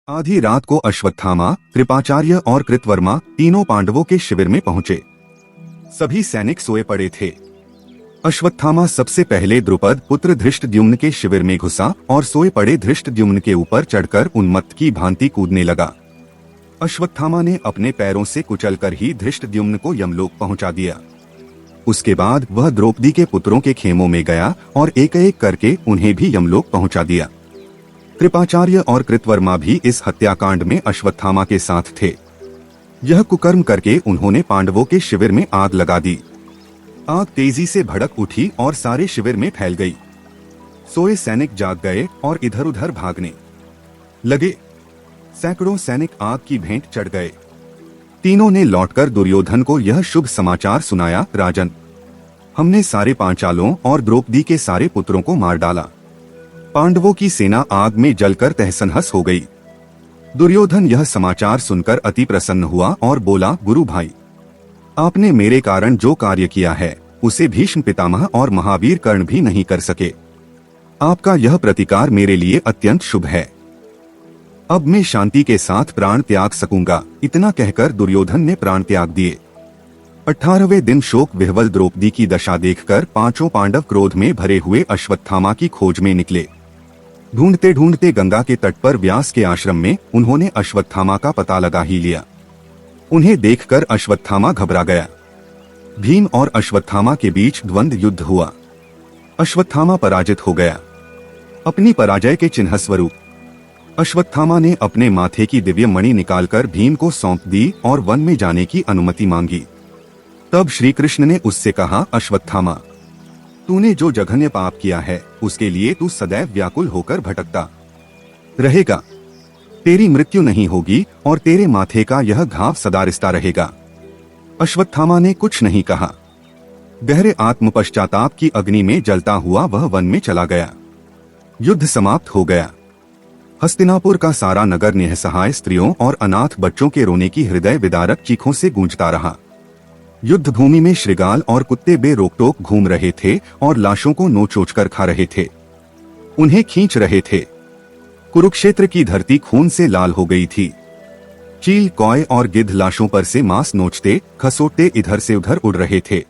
आधी रात को अश्वत्थामा, कृपाचार्य और कृतवर्मा तीनों पांडवों के शिविर में पहुंचे। सभी सैनिक सोए पड़े थे। अश्वत्थामा सबसे पहले द्रुपद पुत्र धृष्टद्युम्न के शिविर में घुसा और सोए पड़े धृष्टद्युम्न के ऊपर चढ़कर उन्मत्त की भांति कूदने लगा। अश्वत्थामा ने अपने पैरों से कुचलकर ही धृष्टद्युम्न को यमलोक पहुंचा दिया। उसके बाद वह द्रौपदी के पुत्रों के खेमों में गया और एक एक करके उन्हें भी यमलोक पहुंचा दिया। कृपाचार्य और कृतवर्मा भी इस हत्याकांड में अश्वत्थामा के साथ थे। यह कुकर्म करके उन्होंने पांडवों के शिविर में आग लगा दी। आग तेजी से भड़क उठी और सारे शिविर में फैल गई। सोए सैनिक जाग गए और इधर उधर भागने लगे। सैकड़ों सैनिक आग की भेंट चढ़ गए। तीनों ने लौटकर दुर्योधन को यह शुभ समाचार सुनाया, राजन, हमने सारे पांचालों और द्रौपदी के सारे पुत्रों को मार डाला। पांडवों की सेना आग में जलकर तहस-नहस हो गई। दुर्योधन यह समाचार सुनकर अति प्रसन्न हुआ और बोला, गुरु भाई, आपने मेरे कारण जो कार्य किया है उसे भीष्म पितामह और महावीर कर्ण भी नहीं कर सके। आपका यह प्रतिकार मेरे लिए अत्यंत शुभ है। अब मैं शांति के साथ प्राण त्याग सकूंगा। इतना कहकर दुर्योधन ने प्राण त्याग दिए। 18वें दिन शोक विह्वल द्रौपदी की दशा देखकर पांचों पांडव क्रोध में भरे हुए अश्वत्थामा की खोज में निकले। ढूंढते ढूंढते गंगा के तट पर व्यास के आश्रम में उन्होंने अश्वत्थामा का पता लगा ही लिया। उन्हें देखकर अश्वत्थामा घबरा गया। भीम और अश्वत्थामा के बीच द्वंद्व युद्ध हुआ। अश्वत्थामा पराजित हो गया। अपनी पराजय के चिन्ह स्वरूप अश्वत्थामा ने अपने माथे की दिव्य मणि निकालकर भीम को सौंप दी और वन में जाने की अनुमति मांगी। तब श्री कृष्ण ने उससे कहा, अश्वत्थामा, तूने जो जघन्य पाप किया है उसके लिए तू सदैव व्याकुल होकर भटकता रहेगा। तेरी मृत्यु नहीं होगी और तेरे माथे का यह घाव सदा रिश्ता रहेगा। अश्वत्थामा ने कुछ नहीं कहा। गहरे आत्म पश्चाताप की अग्नि में जलता हुआ वह वन में चला गया। युद्ध समाप्त हो गया। हस्तिनापुर का सारा नगर निःसहाय स्त्रियों और अनाथ बच्चों के रोने की हृदय विदारक चीखों से गूंजता रहा। युद्ध भूमि में श्रृगाल और कुत्ते बेरोक-टोक घूम रहे थे और लाशों को नोच-नोच कर खा रहे थे, उन्हें खींच रहे थे। कुरुक्षेत्र की धरती खून से लाल हो गई थी। चील, कौए और गिद्ध लाशों पर से मांस नोचते खसोटते इधर से उधर उड़ रहे थे।